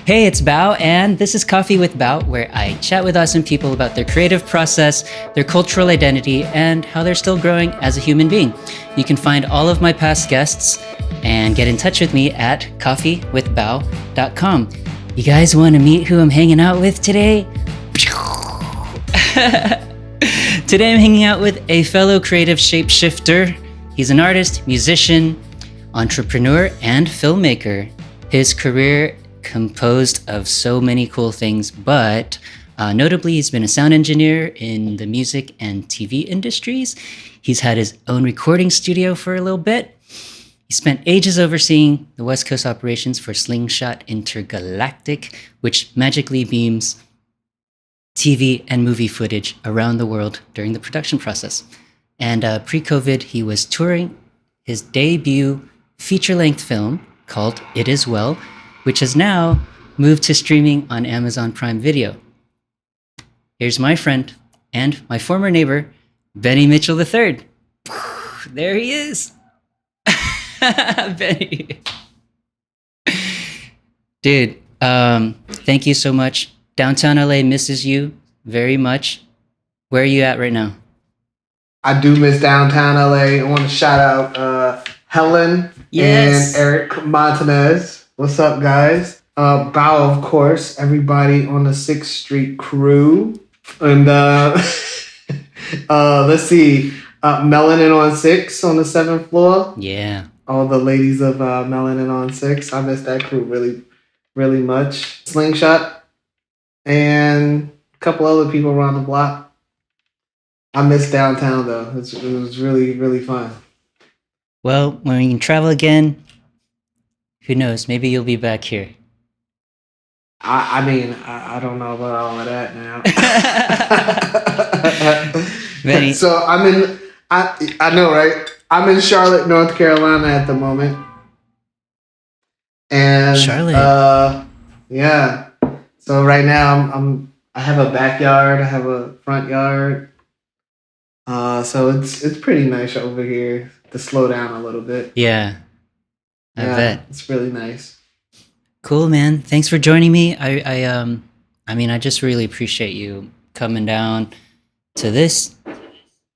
Hey, it's BAO, and this is Coffee with BAO, where I chat with awesome people about their creative process, their cultural identity, and how they're still growing as a human being. You can find all of my past guests and get in touch with me at coffeewithbao.com. You guys want to meet who I'm hanging out with today? Today I'm hanging out with a fellow creative shapeshifter. He's an artist, musician, entrepreneur, and filmmaker. His career composed of so many cool things, but notably he's been a sound engineer in the music and TV industries. He's had his own recording studio for a little bit. He spent ages overseeing the West Coast operations for Slingshot Intergalactic, which magically beams TV and movie footage around the world during the production process. And pre-COVID, he was touring his debut feature-length film called It Is Well, which has now moved to streaming on Amazon Prime Video. Here's my friend and my former neighbor, Bennie Mitchell III. There he is. Bennie. Dude, thank you so much. Downtown LA misses you very much. Where are you at right now? I do miss downtown LA. I want to shout out Helen and Eric Montanez. What's up, guys? BAO, of course. Everybody on the 6th Street crew. And let's see. Melanin on 6 on the 7th floor. Yeah. All the ladies of Melanin on 6. I miss that crew really, really much. Slingshot. And a couple other people around the block. I miss downtown, though. It was really, really fun. Well, when we can travel again, who knows? Maybe you'll be back here. I mean, I don't know about all of that now. Bennie. So I know, right? I'm in Charlotte, North Carolina at the moment. And Charlotte. Yeah. So right now I have a backyard, I have a front yard. So it's pretty nice over here to slow down a little bit. Yeah. I bet. It's really nice. Cool, man. Thanks for joining me. I just really appreciate you coming down to this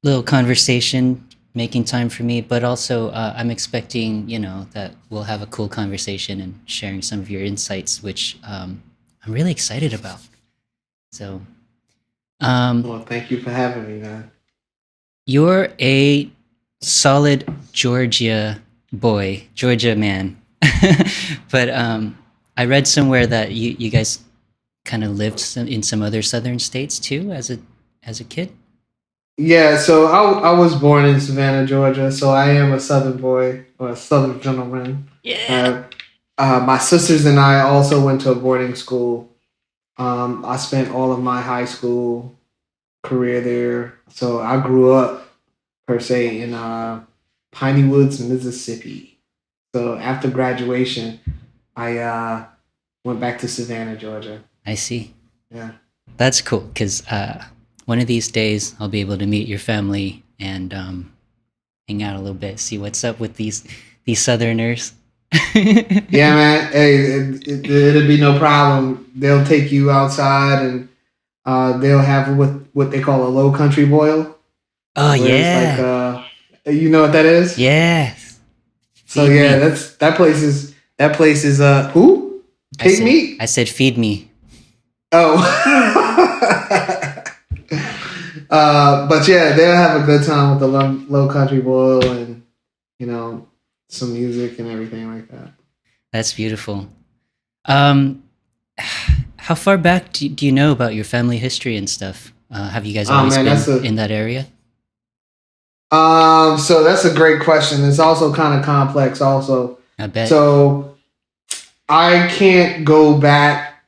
little conversation, making time for me, but also I'm expecting, that we'll have a cool conversation and sharing some of your insights, which I'm really excited about. So, well, thank you for having me, man. You're a solid Georgia man. But I read somewhere that you guys kind of lived in some other southern states too as a kid. Yeah, so I was born in Savannah, Georgia, so I am a southern boy or a southern gentleman. Yeah. My sisters and I also went to a boarding school. I spent all of my high school career there. So I grew up, per se, in Piney Woods, Mississippi. So after graduation, I went back to Savannah, Georgia. I see. Yeah. That's cool, because one of these days I'll be able to meet your family and hang out a little bit, see what's up with these Southerners. Yeah, man. Hey, it'll be no problem. They'll take you outside and they'll have what they call a low country boil. Oh yeah. It's like, you know what that is? Yeah. So yeah, that place is who? Pig meat? I said feed me. Oh. But yeah, they'll have a good time with the low country boil and some music and everything like that. That's beautiful. How far back do you know about your family history and stuff? Have you guys always been in that area? So that's a great question. It's also kind of complex also. I bet. So I can't go back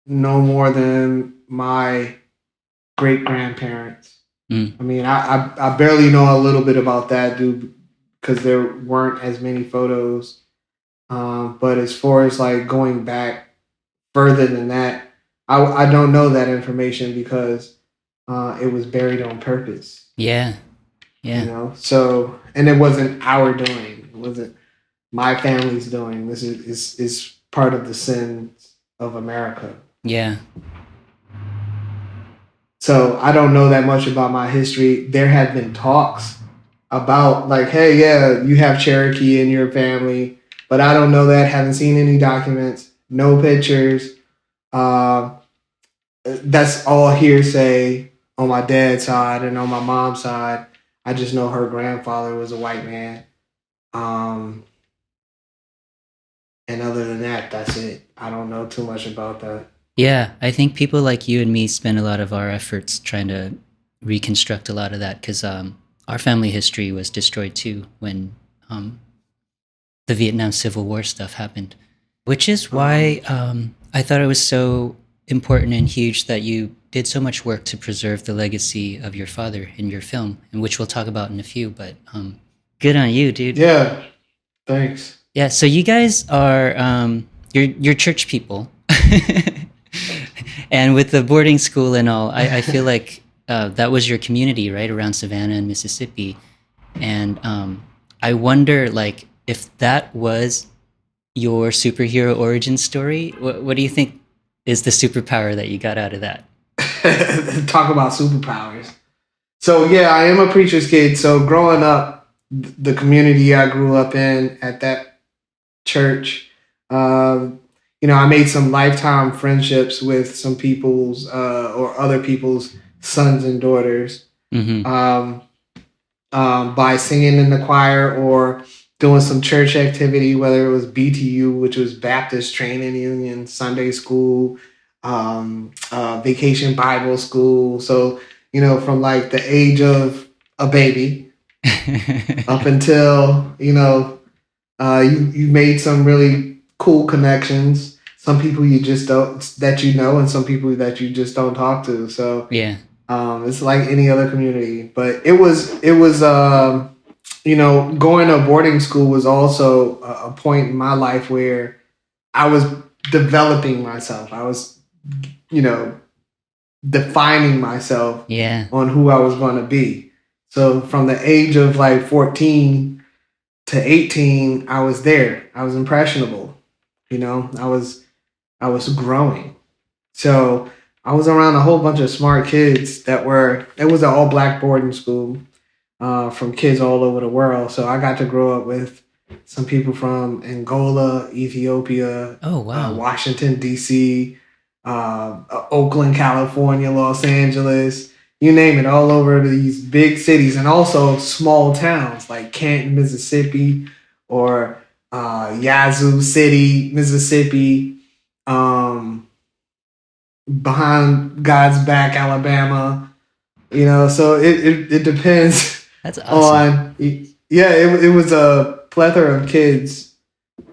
no more than my great-grandparents. I mean, I barely know a little bit about that, dude, because there weren't as many photos. But as far as like going back further than that, I don't know that information because it was buried on purpose. Yeah. So, and it wasn't our doing. It wasn't my family's doing. This is part of the sins of America. Yeah. So I don't know that much about my history. There have been talks about like, hey, yeah, you have Cherokee in your family, but I don't know that. Haven't seen any documents, no pictures. That's all hearsay on my dad's side, and on my mom's side, I just know her grandfather was a white man. And other than that, that's it. I don't know too much about that. Yeah, I think people like you and me spend a lot of our efforts trying to reconstruct a lot of that because our family history was destroyed too when the Vietnam Civil War stuff happened, which is why I thought it was so important and huge that you did so much work to preserve the legacy of your father in your film, and which we'll talk about in a few. But good on you, dude. Yeah, thanks. Yeah, so you guys are you're church people, and with the boarding school and all, I feel like that was your community, right, around Savannah and Mississippi, and I wonder, like, if that was your superhero origin story. What do you think is the superpower that you got out of that? Talk about superpowers. So yeah, I am a preacher's kid. So growing up, the community I grew up in at that church, I made some lifetime friendships with some people's or other people's sons and daughters by singing in the choir or doing some church activity, whether it was BTU, which was Baptist Training Union, Sunday school, vacation Bible school. So, from like the age of a baby up until, you made some really cool connections. Some people you just don't, that and some people that you just don't talk to. So yeah, it's like any other community. But it was going to boarding school was also a point in my life where I was developing myself. I was, defining myself on who I was going to be. So from the age of like 14 to 18, I was there. I was impressionable. I was growing. So I was around a whole bunch of smart kids it was an all black boarding school from kids all over the world. So I got to grow up with some people from Angola, Ethiopia, Washington, D.C., Oakland, California, Los Angeles, you name it, all over these big cities, and also small towns like Canton, Mississippi, or Yazoo City, Mississippi, behind God's back, Alabama. So it depends. That's awesome. It was a plethora of kids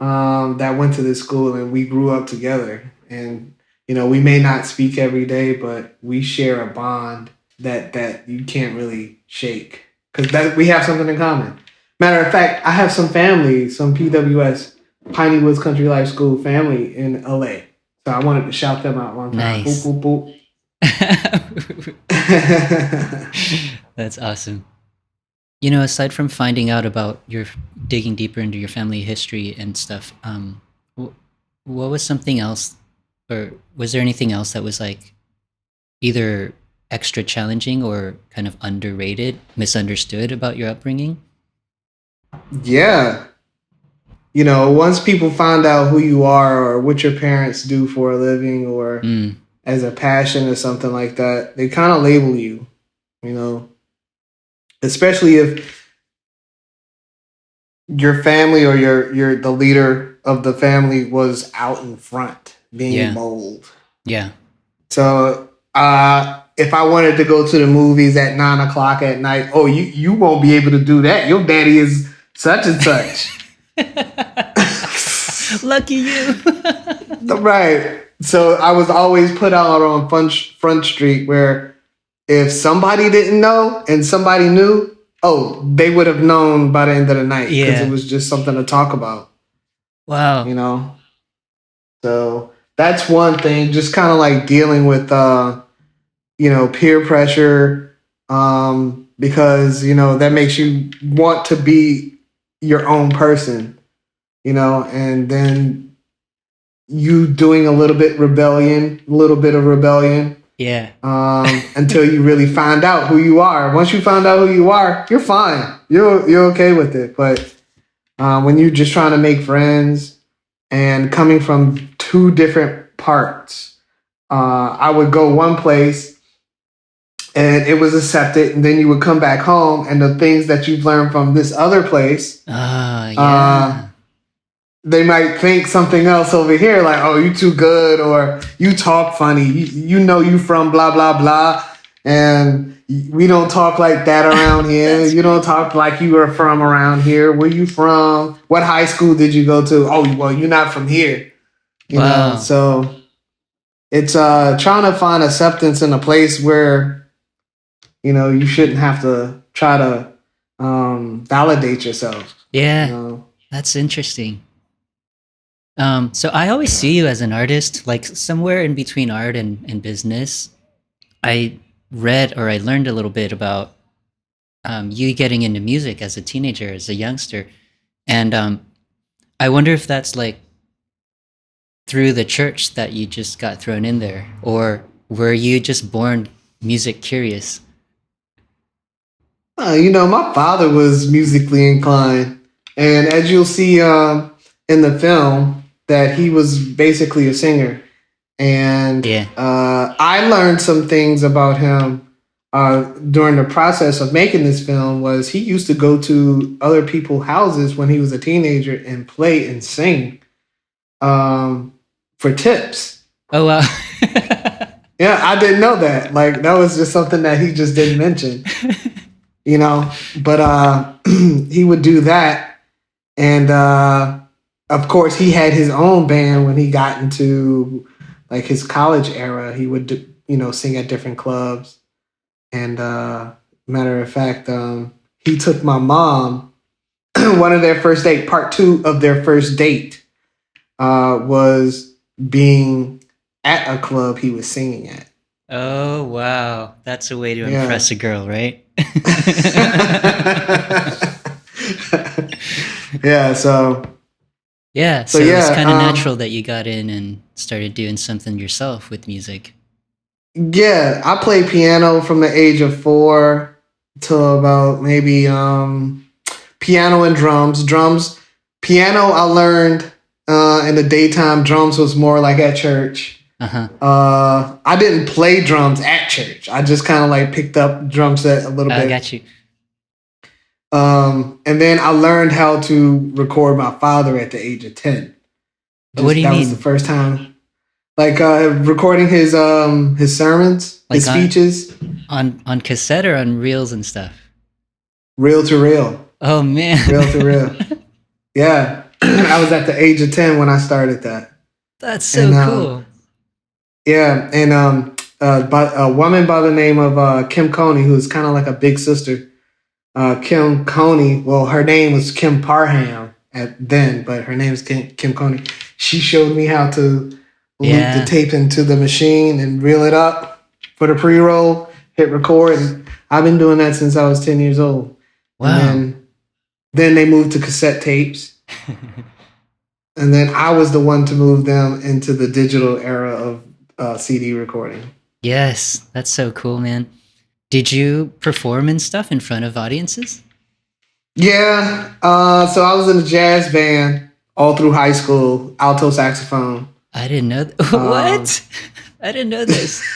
that went to this school, and we grew up together. And we may not speak every day, but we share a bond that you can't really shake because we have something in common. Matter of fact, I have some family, some PWS, Piney Woods Country Life School family in LA. So I wanted to shout them out one time. Nice. Boop, boop, boop. That's awesome. Aside from finding out about your digging deeper into your family history and stuff, what was something else, or was there anything else that was like either extra challenging or kind of underrated, misunderstood about your upbringing? Yeah. Once people find out who you are or what your parents do for a living or as a passion or something like that, they kind of label you, especially if your family or you're the leader of the family was out in front being bold. Yeah. So if I wanted to go to the movies at 9:00 at night, you won't be able to do that. Your daddy is such and such. Lucky you. Right. So I was always put out on Front Street where if somebody didn't know and somebody knew, they would have known by the end of the night because it was just something to talk about. Wow. So that's one thing, just kind of like dealing with, peer pressure, because, that makes you want to be your own person, and then you doing a little bit of rebellion. Yeah. Until you really find out who you are. Once you find out who you are, you're fine. You're okay with it. But when you're just trying to make friends and coming from two different parts, I would go one place and it was accepted, and then you would come back home, and the things that you've learned from this other place, they might think something else over here, like, oh, you too good, or you talk funny, you from blah blah blah, and we don't talk like that around here. You don't talk like you are from around here. Where you from? What high school did you go to? Oh, well, you're not from here. You know, so it's trying to find acceptance in a place where, you know, you shouldn't have to try to validate yourself. Yeah, you know? That's interesting. So I always see you as an artist, like somewhere in between art and business. I read or I learned a little bit about you getting into music as a teenager, as a youngster. And I wonder if that's like through the church that you just got thrown in there, or were you just born music curious? You know, my father was musically inclined. And as you'll see in the film, that he was basically a singer. And I learned some things about him during the process of making this film. Was he used to go to other people's houses when he was a teenager and play and sing for tips. Oh, wow. Yeah, I didn't know that. Like, that was just something that he just didn't mention, you know? But he would do that. And of course, he had his own band when he got into like his college era. He would, you know, sing at different clubs. And matter of fact, he took my mom, one of their first date, part 2 of their first date was being at a club he was singing at. Oh, wow. That's a way to impress a girl, right? Yeah, so it's kind of natural that you got in and started doing something yourself with music. Yeah, I played piano from the age of 4 till about maybe piano and drums. Piano I learned in the daytime. Drums was more like at church. I didn't play drums at church. I just kind of like picked up drum set a little bit. I got you. And then I learned how to record my father at the age of 10. What do you mean? That was the first time. Like recording his sermons, like his speeches. On cassette or on reels and stuff? Reel to reel. Oh, man. Reel to reel. Yeah. I was at the age of 10 when I started that. That's so cool. Yeah. And but a woman by the name of Kim Coney, who's kind of like a big sister. Kim Coney, well, her name was Kim Parham then, but her name is Kim Coney. She showed me how to loop the tape into the machine and reel it up for the pre-roll, hit record. And I've been doing that since I was 10 years old. Wow. And then they moved to cassette tapes. And then I was the one to move them into the digital era of CD recording. Yes, that's so cool, man. Did you perform and stuff in front of audiences? Yeah. So I was in a jazz band all through high school, alto saxophone. I didn't know. What? I didn't know this.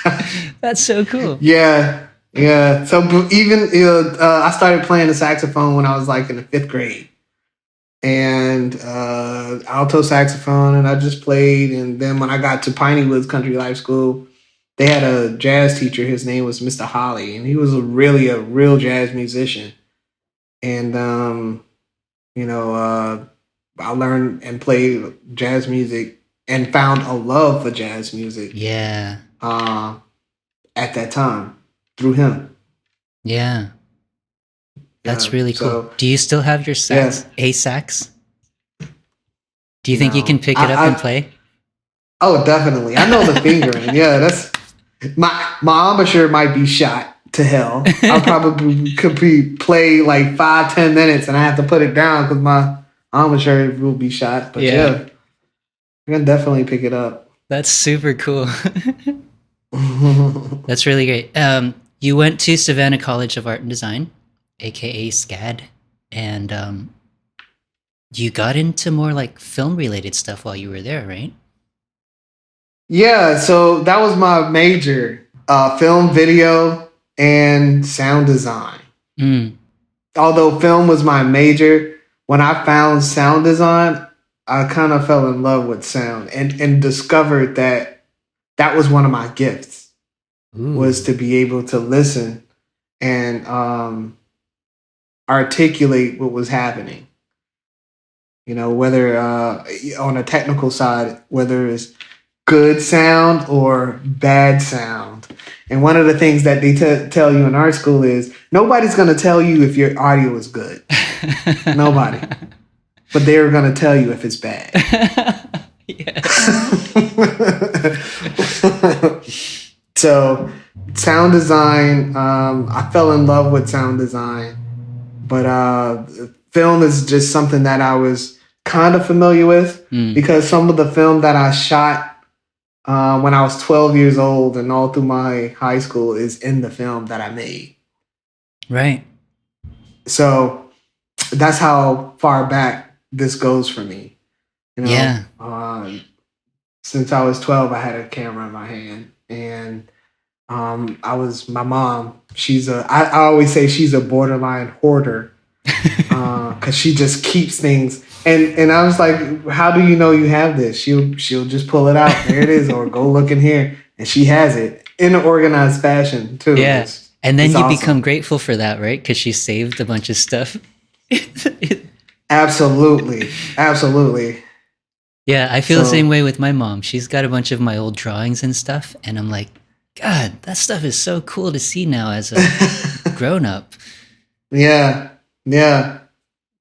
That's so cool. Yeah. Yeah. So even I started playing the saxophone when I was like in the 5th grade. And alto saxophone, and I just played. And then when I got to Piney Woods Country Life School, they had a jazz teacher. His name was Mr. Holly, and he was a real jazz musician. And I learned and played jazz music and found a love for jazz music. Yeah. At that time, through him. Yeah. That's really cool. So, do you still have your sax? Yeah. A sax? Do you think you can pick it up and play? Oh, definitely. I know the fingering. Yeah, that's my embouchure might be shot to hell. I probably could play like 5-10 minutes, and I have to put it down because my embouchure will be shot. But yeah. I can definitely pick it up. That's super cool. That's really great. You went to Savannah College of Art and Design, aka SCAD, and you got into more like film related stuff while you were there, right? Yeah, so that was my major, film, video, and sound design. Mm. Although film was my major, when I found sound design, I kind of fell in love with sound and discovered that that was one of my gifts, Ooh. was to be able to listen and articulate what was happening. You know, whether on a technical side, whether it's good sound or bad sound. And one of the things that they tell you in art school is nobody's going to tell you if your audio is good. Nobody. But they're going to tell you if it's bad. So, sound design, I fell in love with sound design. But film is just something that I was kind of familiar with because some of the film that I shot when I was 12 years old and all through my high school is in the film that I made. Right. So that's how far back this goes for me. You know, yeah. Since I was 12, I had a camera in my hand, and my mom. I always say she's a borderline hoarder because she just keeps things. And I was like, how do you know you have this? She'll just pull it out. There it is, or go look in here, and she has it in an organized fashion too. Yeah. And then you awesome. Become grateful for that, right? Because she saved a bunch of stuff. Absolutely. Yeah, I feel the same way with my mom. She's got a bunch of my old drawings and stuff, and I'm like, God, that stuff is so cool to see now as a grown up. Yeah.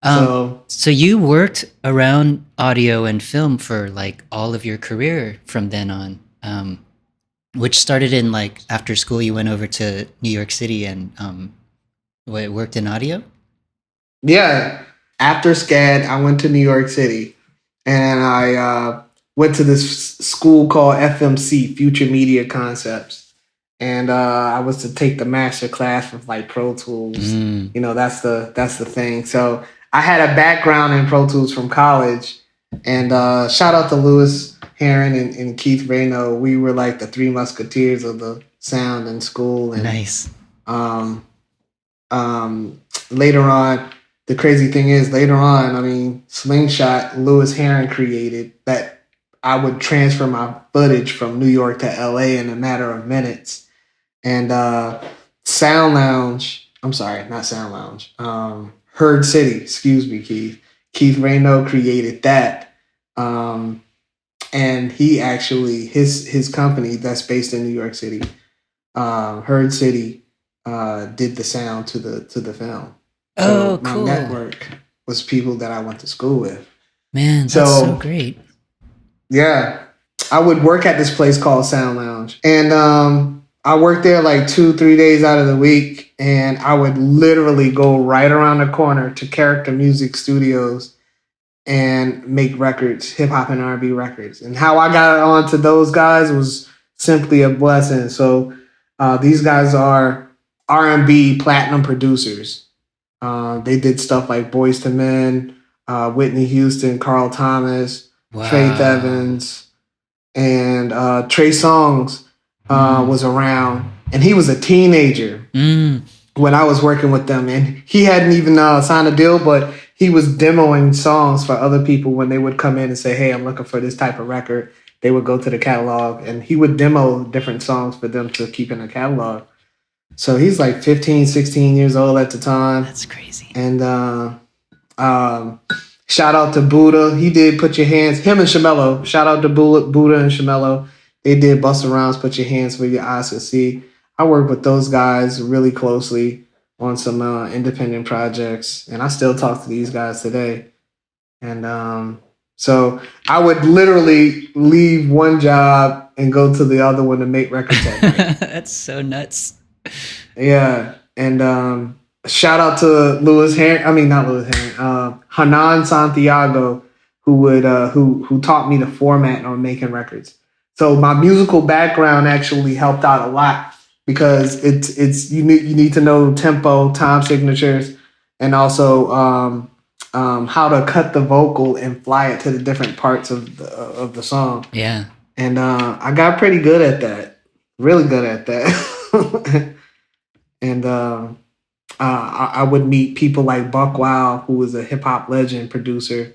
So you worked around audio and film for like all of your career from then on, which started in like after school. You went over to New York City and worked in audio. Yeah, after SCAD, I went to New York City, and I went to this school called FMC, Future Media Concepts, and I was to take the master class with like Pro Tools. You know, that's the thing. So I had a background in Pro Tools from college, and shout out to Lewis Heron and Keith Reno. We were like the three musketeers of the sound in school. And, nice. Later on, the crazy thing is, I mean, Slingshot, Lewis Heron created that I would transfer my footage from New York to LA in a matter of minutes. And Sound Lounge, I'm sorry, not Sound Lounge, Herd City, excuse me, Keith. Keith Reno created that. And he actually, his company that's based in New York City, Herd City, did the sound to the film. So cool. My network was people that I went to school with. Man, that's so great. Yeah. I would work at this place called Sound Lounge. And I worked there like 2-3 days out of the week. And I would literally go right around the corner to Character Music Studios and make records, hip hop and R&B records. And how I got onto those guys was simply a blessing. So these guys are R&B platinum producers. They did stuff like Boyz II Men, Whitney Houston, Carl Thomas, Faith Evans, and Trey Songz was around, and he was a teenager when I was working with them, and he hadn't even signed a deal, but he was demoing songs for other people when they would come in and say, "Hey, I'm looking for this type of record." They would go to the catalog, and he would demo different songs for them to keep in the catalog. So he's like 15, 16 years old at the time. That's crazy. And shout out to Buddha. He did Put Your Hands, him and Shamello. Shout out to Buddha and Shamello. They did Busta Rhymes, Put Your Hands Where Your Eyes Can See. I worked with those guys really closely on some independent projects. And I still talk to these guys today. And so I would literally leave one job and go to the other one to make records at night. That's so nuts. Yeah, and shout out to Hanan Santiago, who taught me the format on making records. So my musical background actually helped out a lot because it's you need to know tempo, time signatures, and also how to cut the vocal and fly it to the different parts of the song. Yeah. And I got pretty good at that, really good at that. And I would meet people like Buck Wild, who was a hip hop legend producer.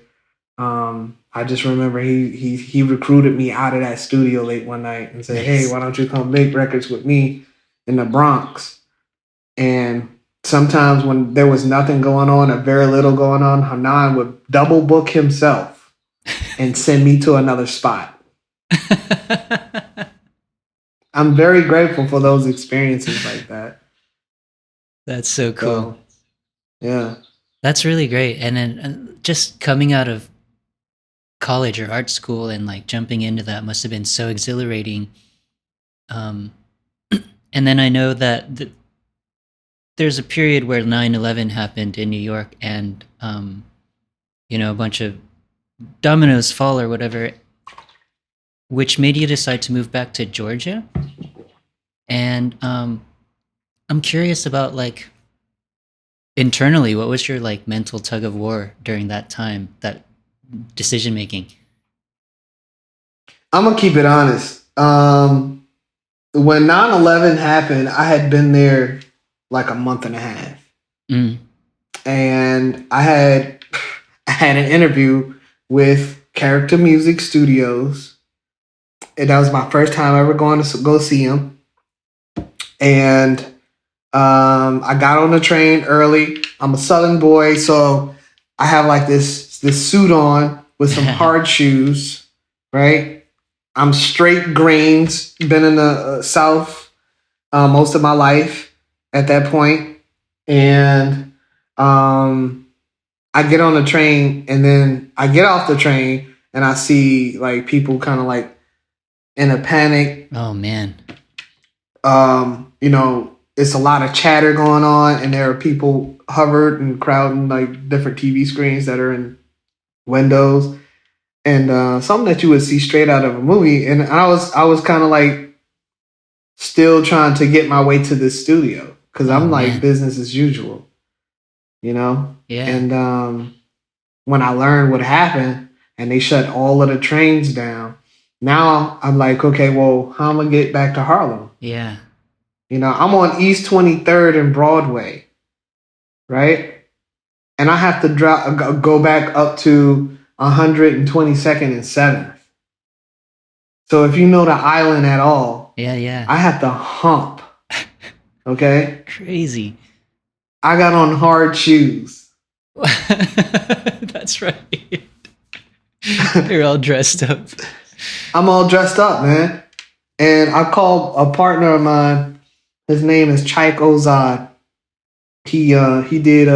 I just remember he recruited me out of that studio late one night and said, Nice. "Hey, why don't you come make records with me in the Bronx?" And sometimes when there was nothing going on or very little going on, Hanan would double book himself and send me to another spot. I'm very grateful for those experiences like that. That's so cool. So, yeah. That's really great. And then just coming out of college or art school and like jumping into that must have been so exhilarating. And then I know that there's a period where 9/11 happened in New York, and a bunch of dominoes fall or whatever, which made you decide to move back to Georgia. And I'm curious about like internally, what was your like mental tug of war during that time, that decision making? I'm gonna keep it honest. When 9/11 happened, I had been there like a month and a half. And I had an interview with Character Music Studios, and that was my first time ever going to go see them. And I got on the train early. I'm a Southern boy, so I have like this suit on with some hard shoes, right? I'm straight greens, been in the South most of my life at that point. And I get on the train, and then I get off the train and I see like people kind of like in a panic. Oh man. It's a lot of chatter going on, and there are people hovered and crowding like different TV screens that are in windows, and something that you would see straight out of a movie. And I was kind of like still trying to get my way to this studio because I'm like business as usual, Yeah. And when I learned what happened and they shut all of the trains down, now I'm like, okay, well, how am I gonna get back to Harlem? Yeah. I'm on East 23rd and Broadway, right? And I have to go back up to 122nd and 7th. So if you know the island at all, yeah, I have to hump. Okay? Crazy. I got on hard shoes. That's right. You're all dressed up. I'm all dressed up, man. And I called a partner of mine. His name is Chaik Ozad. He did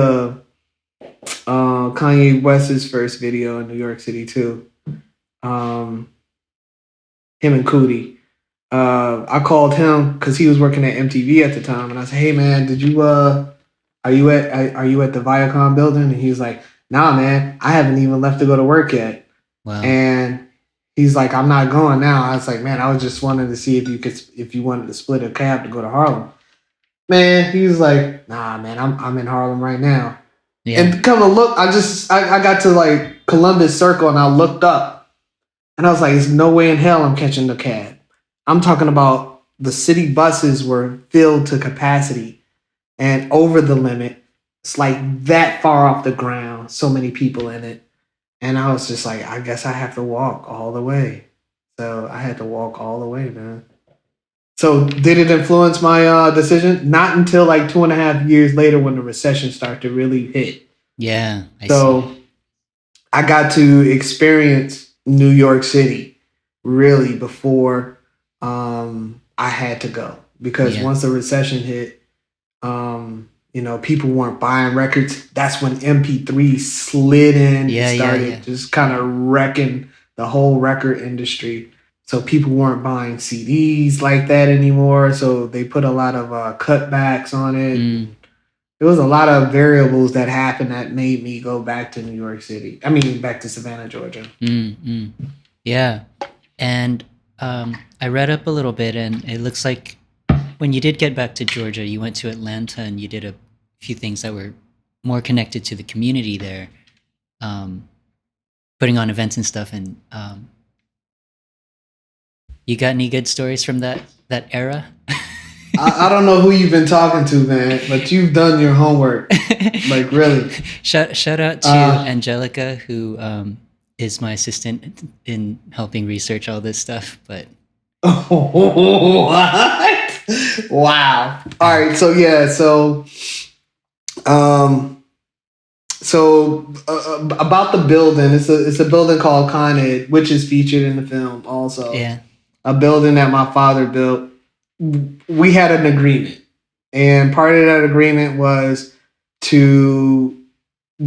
Kanye West's first video in New York City too. Him and Cootie. I called him because he was working at MTV at the time, and I said, "Hey man, did you are you at the Viacom building?" And he was like, "Nah, man, I haven't even left to go to work yet." Wow. And he's like, "I'm not going now." I was like, "Man, I was just wanting to see if you wanted to split a cab to go to Harlem." Man, he was like, "Nah, man, I'm in Harlem right now." Yeah. And come to look, I got to like Columbus Circle, and I looked up, and I was like, "There's no way in hell I'm catching the cab." I'm talking about the city buses were filled to capacity and over the limit. It's like that far off the ground, so many people in it. And I was just like, I guess I have to walk all the way. So I had to walk all the way, man. So did it influence my decision? Not until like 2.5 years later when the recession started to really hit. Yeah. I see. I got to experience New York City really before I had to go. Because once the recession hit, people weren't buying records. That's when MP3 slid in and started just kind of wrecking the whole record industry. So people weren't buying CDs like that anymore. So they put a lot of cutbacks on it. It was a lot of variables that happened that made me go back to New York City. I mean, back to Savannah, Georgia. Yeah. And I read up a little bit, and it looks like when you did get back to Georgia, you went to Atlanta and you did a few things that were more connected to the community there, putting on events and stuff. And you got any good stories from that era? I don't know who you've been talking to, man, but you've done your homework. Like, really. Shout out to Angelica, who is my assistant in helping research all this stuff. But what? Wow. All right. So yeah. About the building, it's a building called Con Ed, which is featured in the film. Also, yeah, a building that my father built. We had an agreement, and part of that agreement was to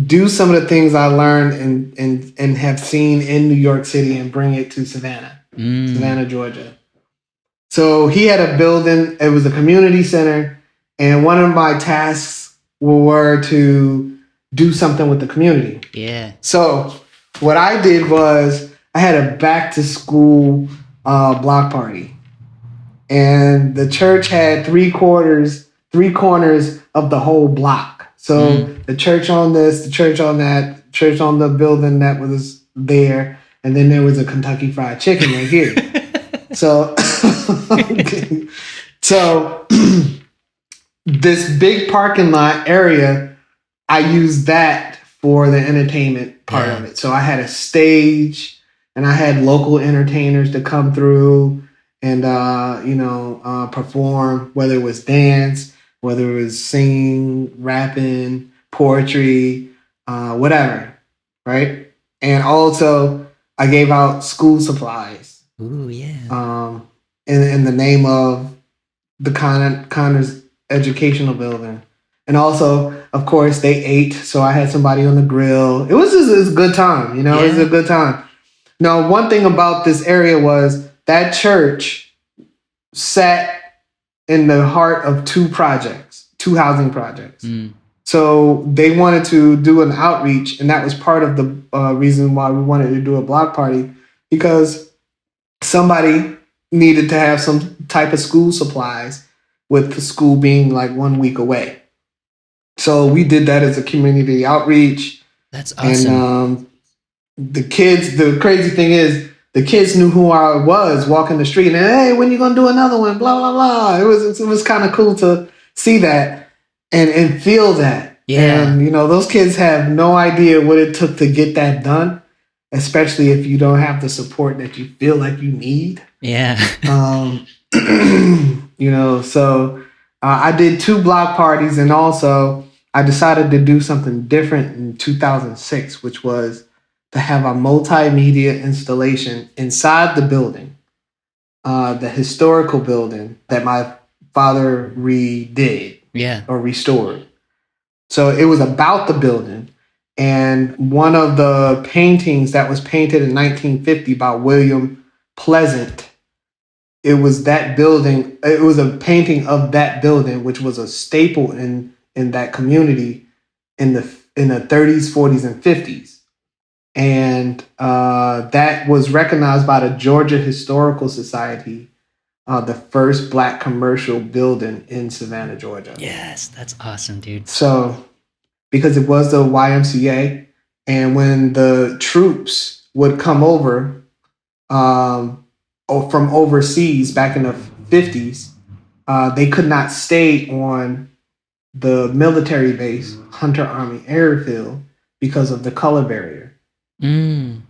do some of the things I learned and have seen in New York City and bring it to Savannah, Georgia. So he had a building. It was a community center, and one of my tasks were to do something with the community. Yeah. So what I did was I had a back to school block party. And the church had three corners of the whole block. So the church on this, the church on that, church on the building that was there, and then there was a Kentucky Fried Chicken right here. So this big parking lot area, I used that for the entertainment part of it. So I had a stage, and I had local entertainers to come through and perform, whether it was dance, whether it was singing, rapping, poetry, whatever, right? And also, I gave out school supplies. Ooh, yeah. In the name of the Connors Educational Building, and also, of course, they ate. So I had somebody on the grill. It was a good time, It was a good time. Now, one thing about this area was that church sat in the heart of two housing projects. So they wanted to do an outreach, and that was part of the reason why we wanted to do a block party, because somebody needed to have some type of school supplies, with the school being like 1 week away. So we did that as a community outreach. That's awesome. And the crazy thing is, the kids knew who I was walking the street, and hey, when you gonna do another one? Blah blah blah. It was kind of cool to see that and feel that. Yeah. And those kids have no idea what it took to get that done, especially if you don't have the support that you feel like you need. Yeah. So I did 2 block parties, and also I decided to do something different in 2006, which was to have a multimedia installation inside the building, the historical building that my father redid or restored. So it was about the building. And one of the paintings that was painted in 1950 by William Pleasant, it was that building. It was a painting of that building, which was a staple in that community in the 30s, 40s, and 50s. And that was recognized by the Georgia Historical Society, the first Black commercial building in Savannah, Georgia. Yes, that's awesome, dude. So, because it was the YMCA, and when the troops would come over from overseas back in the 50s, they could not stay on the military base, Hunter Army Airfield, because of the color barrier.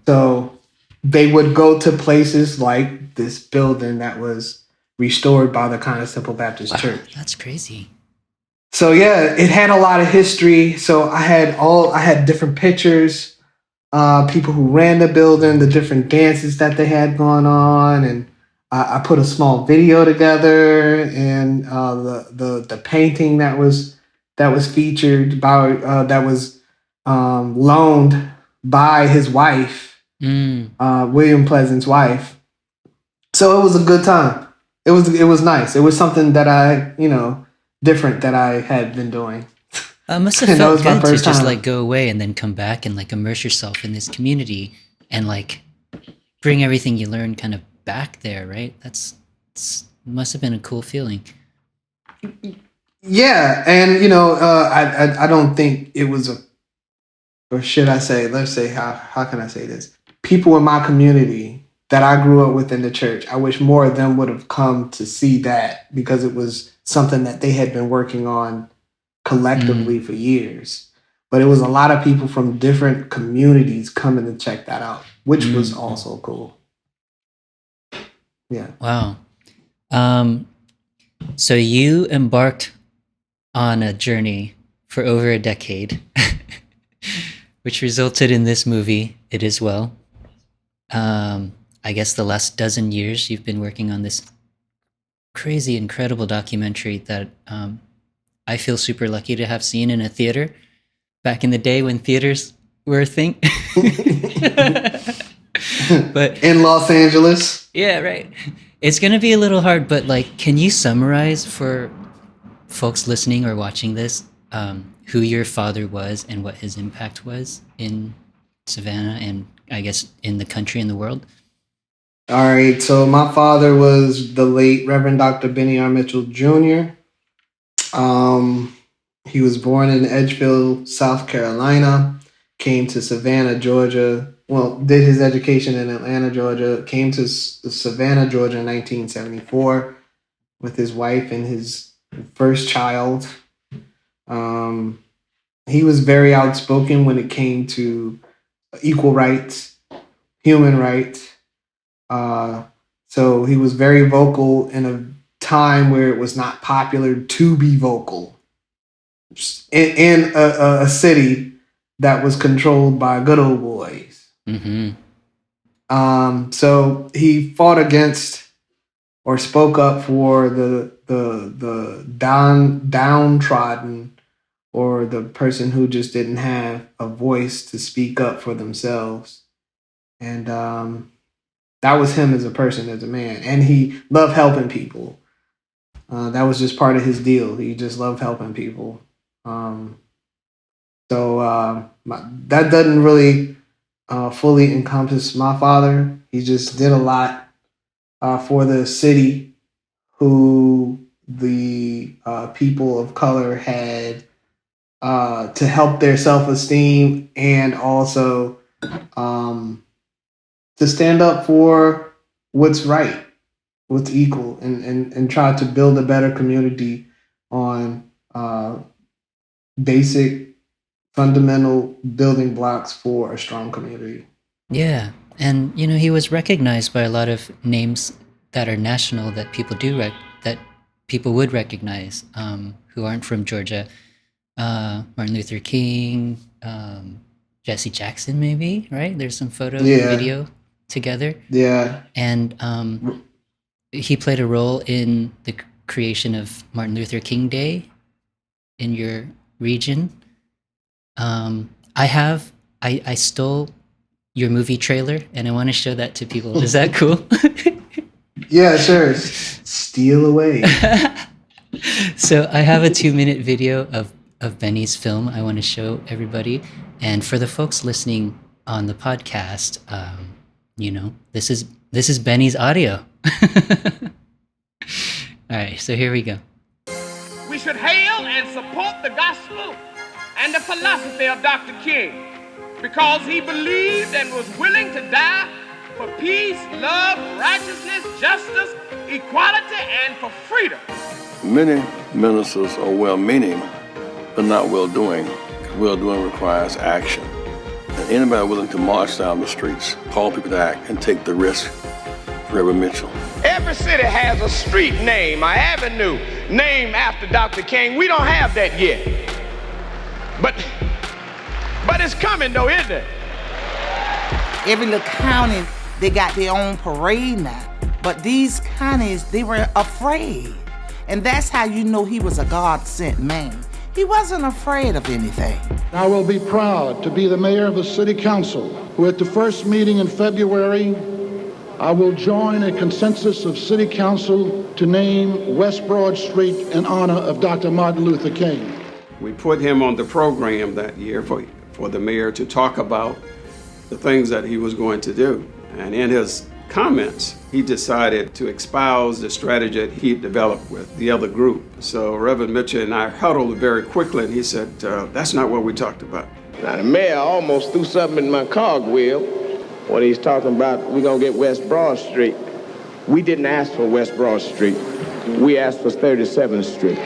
So they would go to places like this building that was restored by the Kind of Simple Baptist Church. That's crazy. So yeah, it had a lot of history. So I had different pictures, people who ran the building, the different dances that they had going on, and I put a small video together, and the painting that was featured by that was loaned by his wife, William Pleasant's wife. So it was a good time. It was nice. It was something that I, different that I had been doing. Must have And that felt was my good to first just time. like go away and then come back and like immerse yourself in this community and like bring everything you learned kind of back there, right? Must have been a cool feeling. Yeah, and I don't think it was or should I say, let's say, how can I say this? People in my community that I grew up with in the church, I wish more of them would have come to see that, because it was something that they had been working on collectively for years. But it was a lot of people from different communities coming to check that out, which was also cool. Yeah. Wow. So you embarked on a journey for over a decade, which resulted in this movie, It Is Well. I guess the last dozen years you've been working on this crazy, incredible documentary that I feel super lucky to have seen in a theater back in the day when theaters were a thing. But in Los Angeles. Yeah, right. It's going to be a little hard, but like, can you summarize for folks listening or watching this who your father was and what his impact was in Savannah and I guess in the country and the world? All right. So my father was the late Reverend Dr. Bennie R. Mitchell Jr. He was born in Edgefield, South Carolina, came to Savannah, Georgia. Well, did his education in Atlanta, Georgia, came to Savannah, Georgia in 1974 with his wife and his first child. He was very outspoken when it came to equal rights, human rights. So he was very vocal in a time where it was not popular to be vocal in a city that was controlled by good old boys. So he fought against or spoke up for the downtrodden, or the person who just didn't have a voice to speak up for themselves. And that was him as a person, as a man. And he loved helping people. That was just part of his deal. He just loved helping people. That doesn't really fully encompass my father. He just did a lot for the city who the people of color had to help their self-esteem, and also to stand up for what's right, what's equal, and try to build a better community on basic, fundamental building blocks for a strong community. Yeah. And, he was recognized by a lot of names that are national that people that people would recognize who aren't from Georgia. Martin Luther King, Jesse Jackson, maybe, right? There's some photo and video together. Yeah. And he played a role in the creation of Martin Luther King Day in your region. I stole your movie trailer and I want to show that to people. Is that cool? Yeah, sure. Steal away. So I have a 2-minute video of Benny's film I want to show everybody. And for the folks listening on the podcast, this is Benny's audio. All right, so here we go. We should hail and support the gospel and the philosophy of Dr. King, because he believed and was willing to die for peace, love, righteousness, justice, equality, and for freedom. Many ministers are well-meaning, but not well-doing. Well-doing requires action. And anybody willing to march down the streets, call people to act, and take the risk, Reverend Mitchell. Every city has a street name, an avenue named after Dr. King. We don't have that yet. But it's coming though, isn't it? Every little county, they got their own parade now. But these counties, they were afraid. And that's how you know he was a God-sent man. He wasn't afraid of anything. I will be proud to be the mayor of a city council who at the first meeting in February, I will join a consensus of city council to name West Broad Street in honor of Dr. Martin Luther King. We put him on the program that year for the mayor to talk about the things that he was going to do. And in his comments, he decided to espouse the strategy that he developed with the other group. So Reverend Mitchell and I huddled very quickly, and he said, that's not what we talked about. Now, the mayor almost threw something in my cogwheel when he's talking about we're going to get West Broad Street. We didn't ask for West Broad Street. We asked for 37th Street.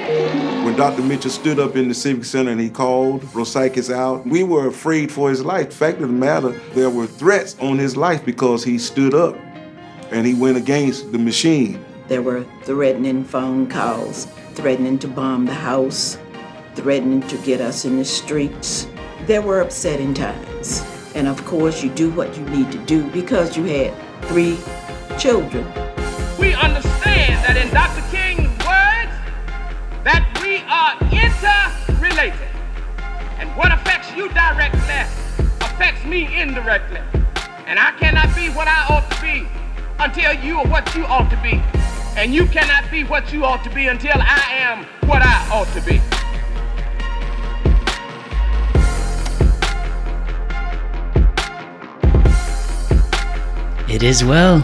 When Dr. Mitchell stood up in the Civic Center and he called Rosakis out, we were afraid for his life. The fact of the matter, there were threats on his life because he stood up and he went against the machine. There were threatening phone calls, threatening to bomb the house, threatening to get us in the streets. There were upsetting times. And of course, you do what you need to do because you had 3 children. We understand that in Dr. King's words, that we are interrelated. And what affects you directly affects me indirectly. And I cannot be what I ought to be until you are what you ought to be. And you cannot be what you ought to be until I am what I ought to be. It is well.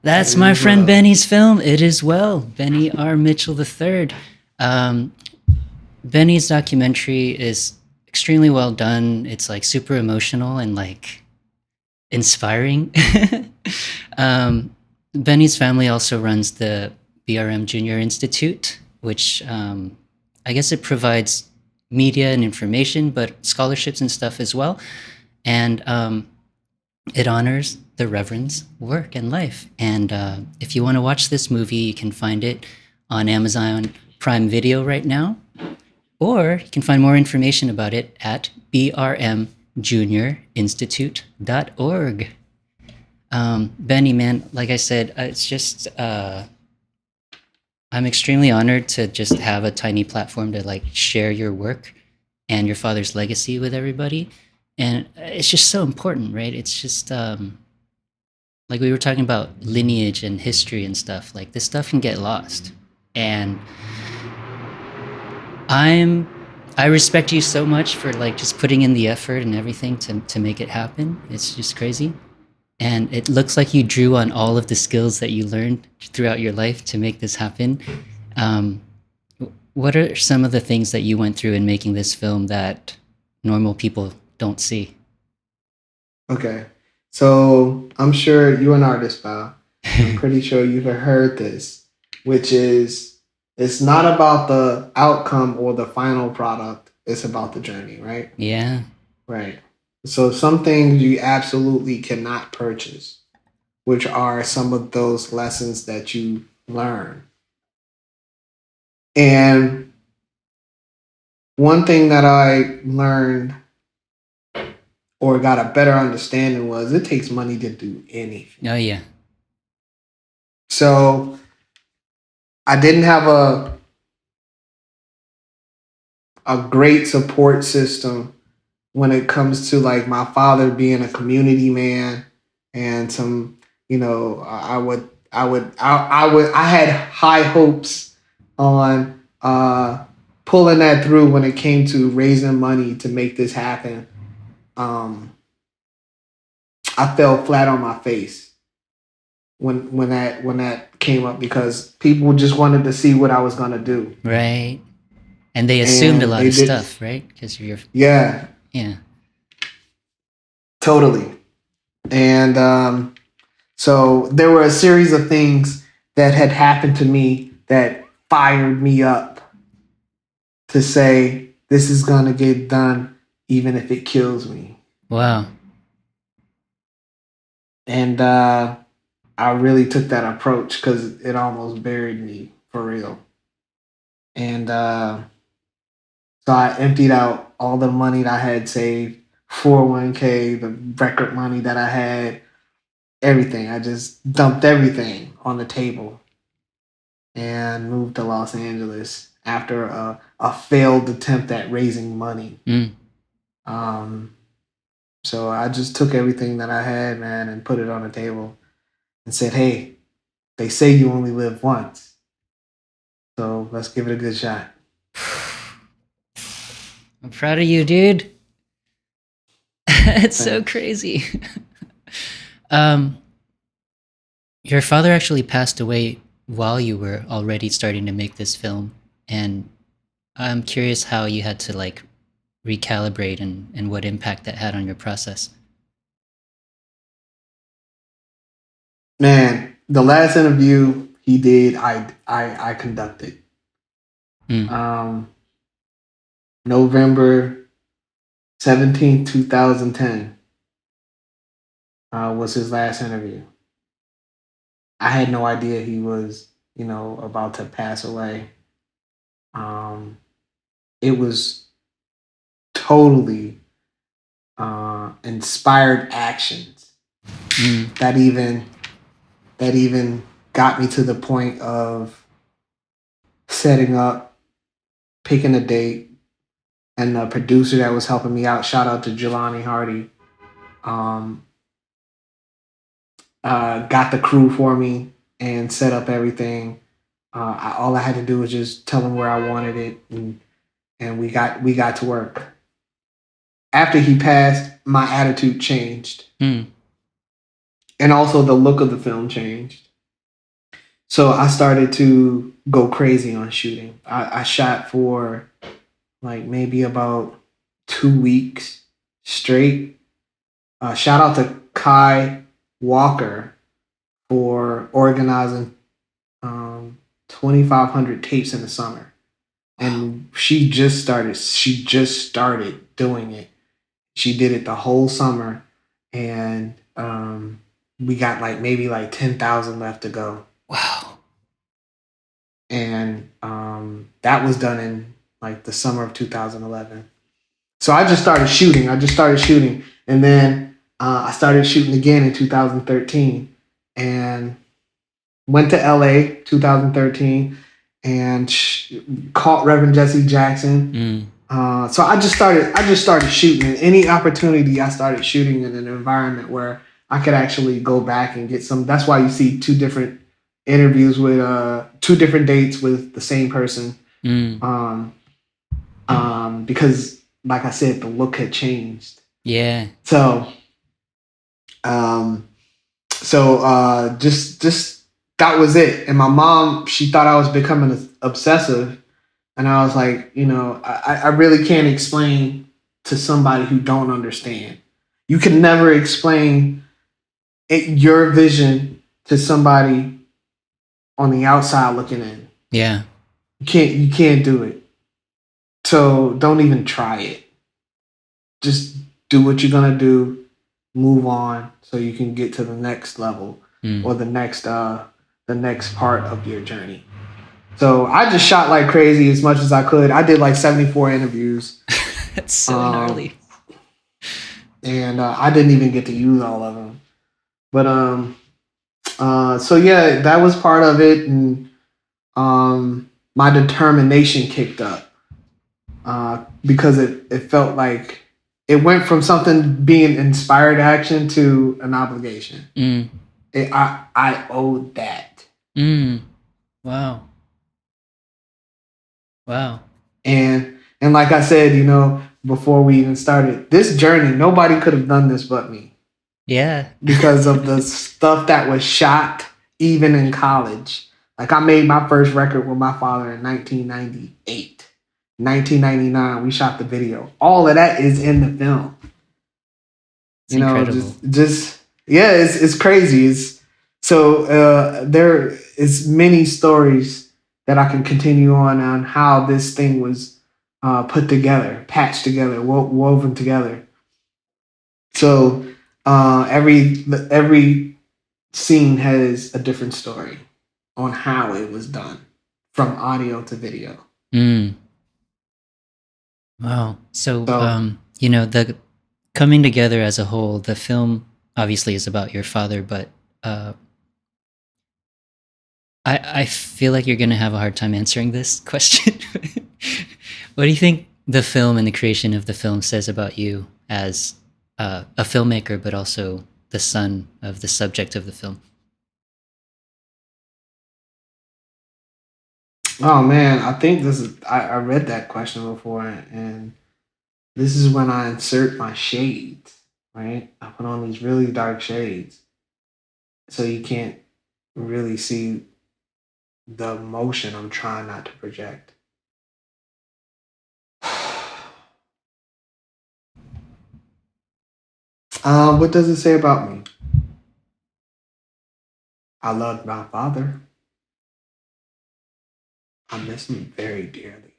That's my friend Benny's film. It is well. Bennie R. Mitchell III. Benny's documentary is extremely well done. It's like super emotional and like inspiring. Benny's family also runs the BRM Junior Institute, which I guess it provides media and information, but scholarships and stuff as well. And it honors the Reverend's work and life. And if you want to watch this movie, you can find it on Amazon Prime Video right now, or you can find more information about it at brmjuniorinstitute.org. Benny, man, like I said, it's just, I'm extremely honored to just have a tiny platform to like share your work and your father's legacy with everybody. And it's just so important, right? It's just, like we were talking about lineage and history and stuff, like this stuff can get lost. And I respect you so much for like just putting in the effort and everything to make it happen. It's just crazy. And it looks like you drew on all of the skills that you learned throughout your life to make this happen. What are some of the things that you went through in making this film that normal people don't see? Okay. So I'm sure you're an artist, pal. I'm pretty sure you've heard this, which is it's not about the outcome or the final product. It's about the journey, right? Yeah. Right. So some things you absolutely cannot purchase, which are some of those lessons that you learn. And one thing that I learned or got a better understanding was it takes money to do anything. Oh, yeah. So I didn't have a great support system when it comes to like my father being a community man and some, you know, I had high hopes on pulling that through when it came to raising money to make this happen. I fell flat on my face when that came up because people just wanted to see what I was gonna do. Right. And they assumed a lot of stuff, right? Because you're yeah, totally. And so there were a series of things that had happened to me that fired me up to say this is gonna get done even if it kills me. Wow. And I really took that approach because it almost buried me for real. And so I emptied out all the money that I had saved, 401k, the record money that I had, everything. I just dumped everything on the table and moved to Los Angeles after a failed attempt at raising money. So I just took everything that I had, man, and put it on the table and said, hey, they say you only live once. So let's give it a good shot. I'm proud of you, dude. It's so Thanks. crazy. Your father actually passed away while you were already starting to make this film, and I'm curious how you had to like recalibrate and what impact that had on your process. Man, the last interview he did, I conducted. November 17th, 2010 was his last interview. I had no idea he was, about to pass away. It was totally inspired actions that even got me to the point of setting up, picking a date, and the producer that was helping me out, shout out to Jelani Hardy, got the crew for me and set up everything. All I had to do was just tell him where I wanted it, and we got to work. After he passed, my attitude changed. And also the look of the film changed. So I started to go crazy on shooting. I shot for like maybe about 2 weeks straight. Shout out to Kai Walker for organizing 2,500 tapes in the summer. And she just started doing it. She did it the whole summer, and we got maybe 10,000 left to go. Wow. And that was done in the summer of 2011. So I just started shooting. And then I started shooting again in 2013 and went to LA 2013 and caught Reverend Jesse Jackson. So I just started shooting. And any opportunity, I started shooting in an environment where I could actually go back and get some. That's why you see 2 different interviews with 2 different dates with the same person. Because like I said, the look had changed. Yeah. So just that was it. And my mom, she thought I was becoming obsessive. And I was like, I really can't explain to somebody who don't understand. You can never explain your vision to somebody on the outside looking in. Yeah. You can't do it. So don't even try it. Just do what you're gonna do, move on so you can get to the next level or the next part of your journey. So I just shot like crazy as much as I could. I did 74 interviews. That's so gnarly. And I didn't even get to use all of them. But so yeah, that was part of it, and my determination kicked up because it felt like it went from something being inspired action to an obligation. I owed that. Wow. And like I said, before we even started this journey, nobody could have done this but me. Yeah. Because of the stuff that was shot even in college. I made my first record with my father in 1998. 1999, we shot the video. All of that is in the film. It's incredible. It's crazy. There is many stories that I can continue on how this thing was put together, patched together, woven together. So every scene has a different story on how it was done, from audio to video. Wow. So the coming together as a whole, the film obviously is about your father, but I feel like you're going to have a hard time answering this question. What do you think the film and the creation of the film says about you as a filmmaker, but also the son of the subject of the film? Oh man, I think this is. I read that question before, and this is when I insert my shades. Right, I put on these really dark shades, so you can't really see the emotion I'm trying not to project. What does it say about me? I loved my father. I miss him very dearly.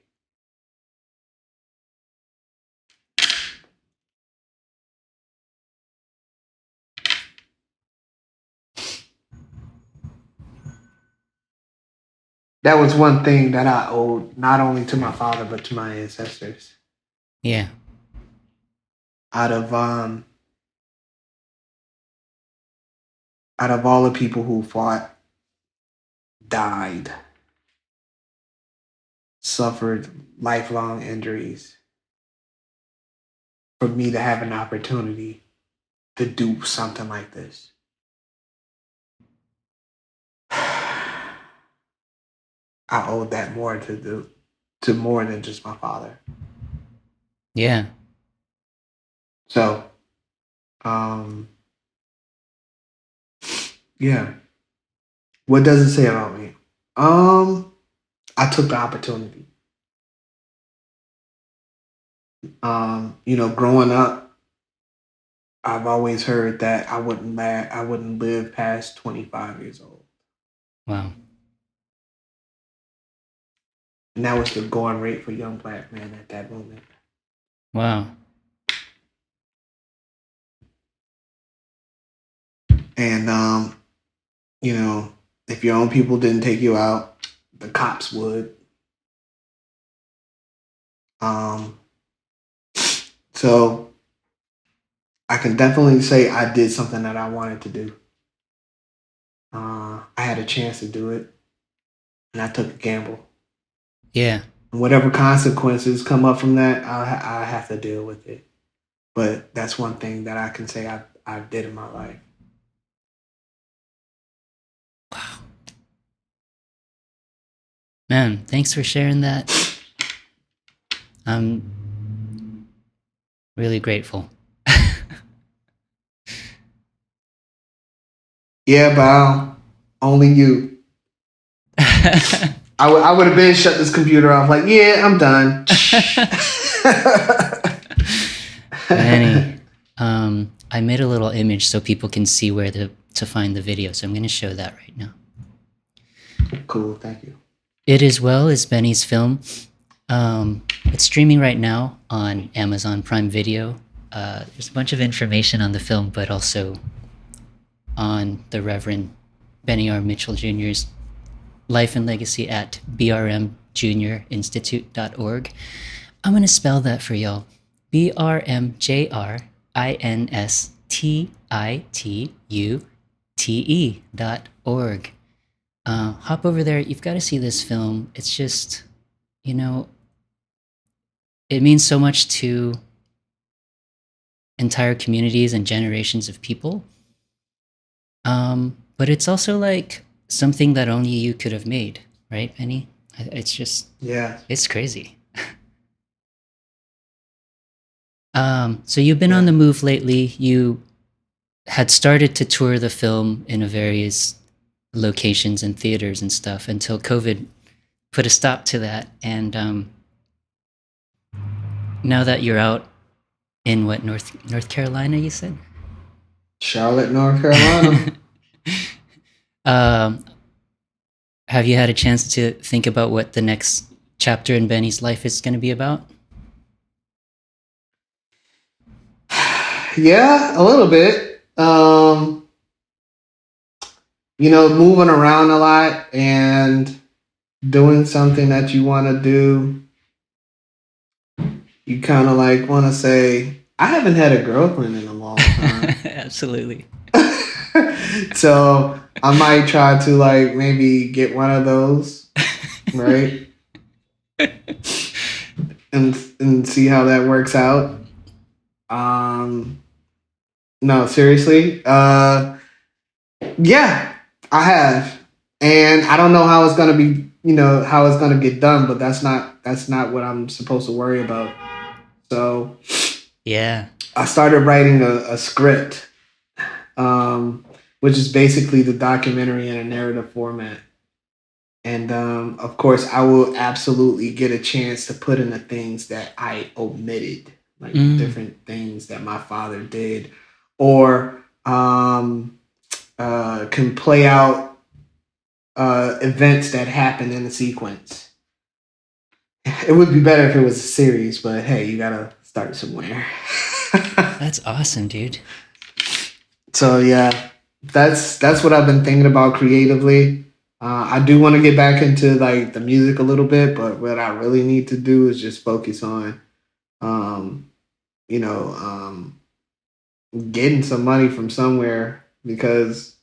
That was one thing that I owed not only to my father but to my ancestors. Yeah. Out of all the people who fought, died, suffered lifelong injuries, for me to have an opportunity to do something like this. I owed that more to more than just my father. Yeah. So, yeah. What does it say about me? I took the opportunity. Growing up, I've always heard that I wouldn't live past 25 years old. Wow. And that was the going rate for young black men at that moment. Wow. And if your own people didn't take you out, the cops would. So I can definitely say I did something that I wanted to do. I had a chance to do it, and I took a gamble. Yeah. And whatever consequences come up from that, I have to deal with it. But that's one thing that I can say I did in my life. Wow. Man, thanks for sharing that. I'm really grateful. Yeah, BAO, only you. I would have been shut this computer off. Like, yeah, I'm done. Bennie, I made a little image so people can see where to find the video. So I'm going to show that right now. Cool, thank you. It as well as Bennie's film. It's streaming right now on Amazon Prime Video. There's a bunch of information on the film, but also on the Reverend Bennie R. Mitchell Jr.'s life and legacy at brmjrinstitute.org. I'm going to spell that for y'all. brmjrinstitute.org. Hop over there. You've got to see this film. It's just, it means so much to entire communities and generations of people. But it's also like something that only you could have made, right, Bennie? It's just, yeah, it's crazy. So you've been on the move lately. You had started to tour the film in various locations and theaters and stuff until COVID put a stop to that. And now that you're out in what, North Carolina, you said? Charlotte, North Carolina. Have you had a chance to think about what the next chapter in Bennie's life is going to be about? Yeah, a little bit. Moving around a lot and doing something that you want to do. You kind of like want to say, I haven't had a girlfriend in a long time. Absolutely. So I might try to like maybe get one of those, right? and see how that works out. No, seriously. Yeah, I have. And I don't know how it's gonna be how it's gonna get done, but that's not what I'm supposed to worry about. So Yeah. I started writing a script, which is basically the documentary in a narrative format. And of course, I will absolutely get a chance to put in the things that I omitted, like different things that my father did, or can play out events that happened in a sequence. It would be better if it was a series, but hey, you gotta start somewhere. That's awesome, dude. So yeah, that's what I've been thinking about creatively. I do want to get back into like the music a little bit, but what I really need to do is just focus on, you know, getting some money from somewhere because,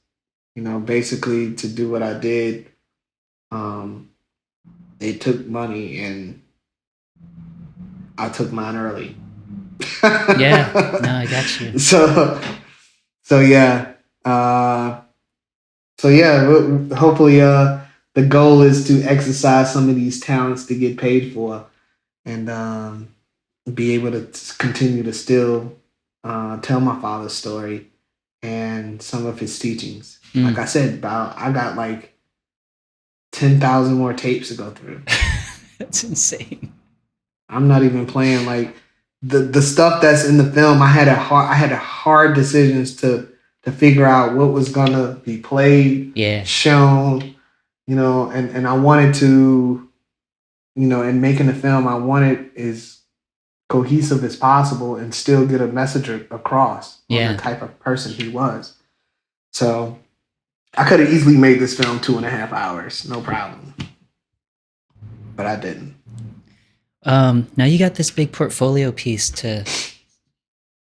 basically to do what I did, they took money and I took mine early. Yeah, no, I got you. So yeah. Hopefully the goal is to exercise some of these talents to get paid for and be able to continue to still tell my father's story and some of his teachings. Like I said, I got like 10,000 more tapes to go through. That's insane. I'm not even playing. Like the stuff that's in the film, I had hard decisions to figure out what was gonna be played, shown, and I wanted to, in making the film, I wanted as cohesive as possible and still get a message across on the type of person he was. So I could have easily made this film 2.5 hours, no problem. But I didn't. Now you got this big portfolio piece to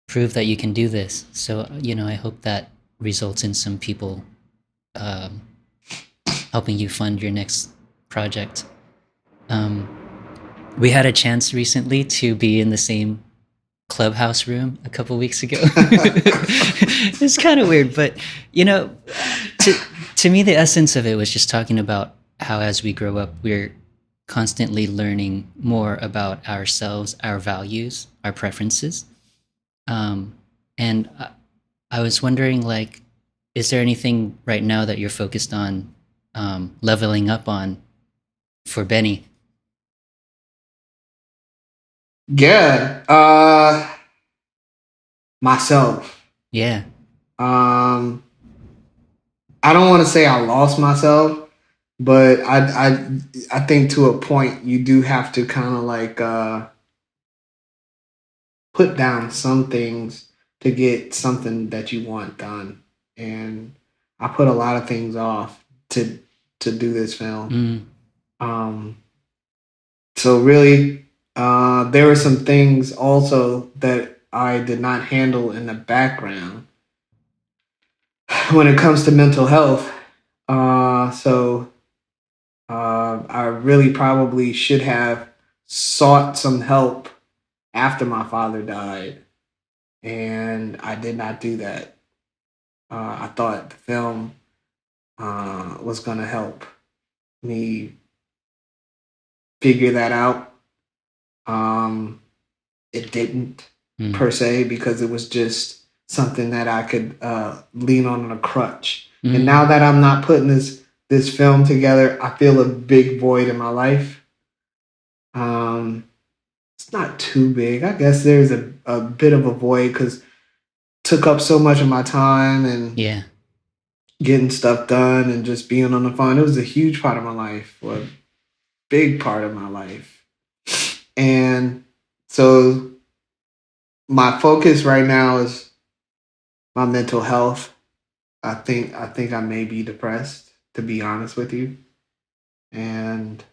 prove that you can do this. So, I hope that results in some people helping you fund your next project. We had a chance recently to be in the same clubhouse room a couple weeks ago. It's kind of weird, but to me, the essence of it was just talking about how as we grow up, we're constantly learning more about ourselves, our values, our preferences. And I was wondering, like, is there anything right now that you're focused on leveling up on for Bennie? Yeah. Myself. Yeah. I don't want to say I lost myself, but I think to a point you do have to kind of like put down some things to get something that you want done. And I put a lot of things off to do this film. So really, there were some things also that I did not handle in the background when it comes to mental health. I really probably should have sought some help after my father died, and I did not do that. I thought the film was going to help me figure that out. It didn't per se, because it was just something that I could lean on a crutch. And now that I'm not putting this film together, I feel a big void in my life. It's not too big. I guess there's a bit of a void because it took up so much of my time and getting stuff done and just being on the phone. It was a huge part of my life, or a big part of my life. And so my focus right now is my mental health. I think I may be depressed, to be honest with you. And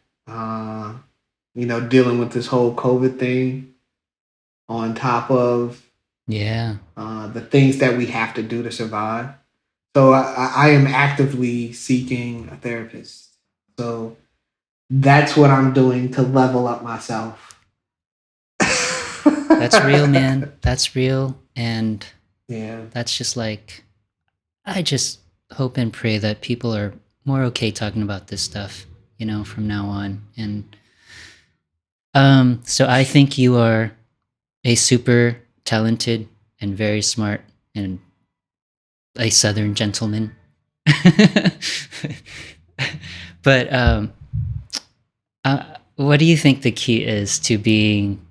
dealing with this whole COVID thing on top of the things that we have to do to survive. So I am actively seeking a therapist. So that's what I'm doing to level up myself. That's real, man. That's real. And that's just like, I just hope and pray that people are more okay talking about this stuff. from now on. And so I think you are a super talented and very smart and a Southern gentleman. But what do you think the key is to being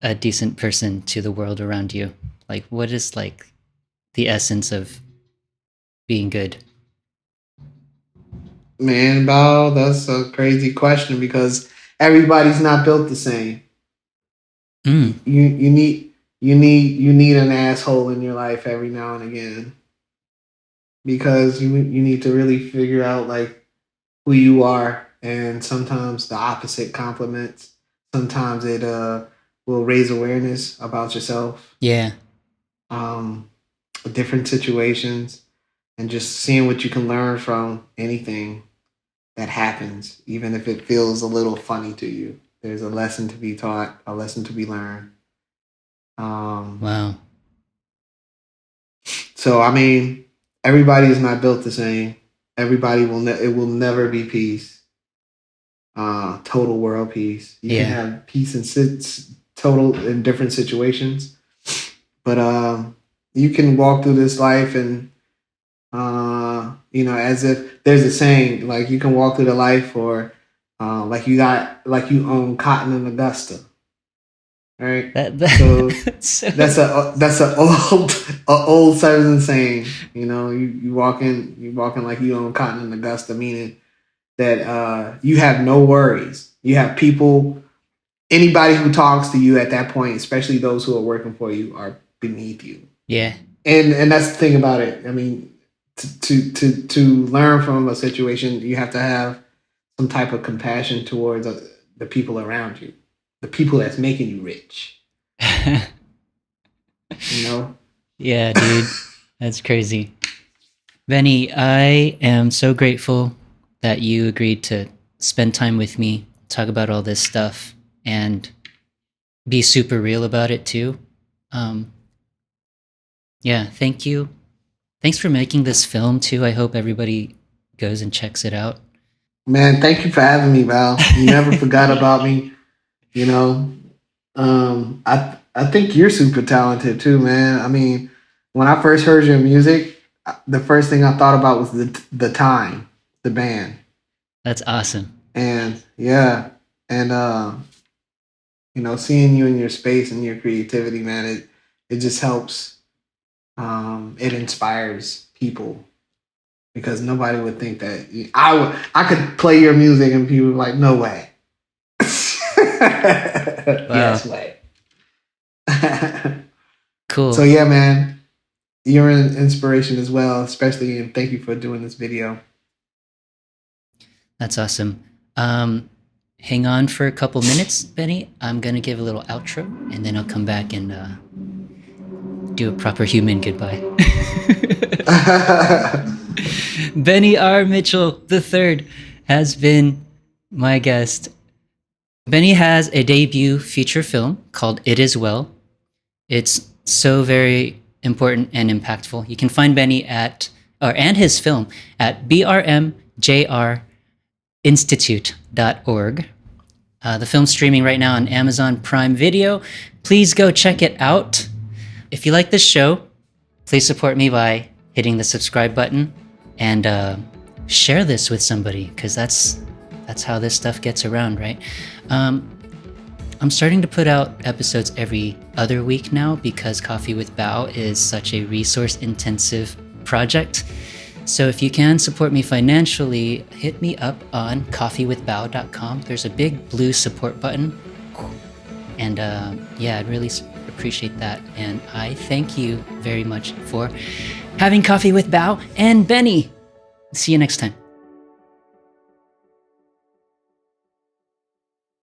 a decent person to the world around you? Like, what is like the essence of being good? Man, Bao, that's a crazy question because everybody's not built the same. You need an asshole in your life every now and again, because you need to really figure out like who you are, and sometimes the opposite compliments. Sometimes it will raise awareness about yourself. Yeah. Different situations, and just seeing what you can learn from anything that happens, even if it feels a little funny to you. There's a lesson to be taught, a lesson to be learned. Wow. So, I mean, everybody is not built the same. Everybody it will never be peace. Total world peace. You can have peace in different situations. But you can walk through this life and, as if there's a saying, like you can walk through the life or like you own cotton in Augusta. Right? So that's a old Southern saying. You walking like you own cotton in Augusta, meaning that you have no worries. You have people, anybody who talks to you at that point, especially those who are working for you, are beneath you. Yeah. And that's the thing about it. I mean, to learn from a situation, you have to have some type of compassion towards the people around you, the people that's making you rich. Yeah, dude. That's crazy. Benny, I am so grateful that you agreed to spend time with me, talk about all this stuff, and be super real about it too. Yeah, thank you. Thanks for making this film too. I hope everybody goes and checks it out. Man, thank you for having me, Val. You never forgot about me. I think you're super talented too, man. I mean, when I first heard your music, the first thing I thought about was the Time, the band. That's awesome. And yeah, and seeing you in your space and your creativity, man, it just helps. It inspires people, because nobody would think that I could play your music and people were like, no way. Yes way. Cool. So yeah, man, you're an inspiration as well, especially, and thank you for doing this video. That's awesome. Hang on for a couple minutes, Benny. I'm gonna give a little outro, and then I'll come back and do a proper human goodbye. Bennie R. Mitchell III has been my guest. Benny has a debut feature film called It Is Well. It's so very important and impactful. You can find Benny and his film at brmjrinstitute.org. The film's streaming right now on Amazon Prime Video. Please go check it out. If you like this show, please support me by hitting the subscribe button and share this with somebody, because that's how this stuff gets around, right? I'm starting to put out episodes every other week now, because Coffee with BAO is such a resource-intensive project. So if you can support me financially, hit me up on coffeewithbao.com. There's a big blue support button. And I'd really appreciate that. And I thank you very much for having Coffee with BAO and Benny. See you next time.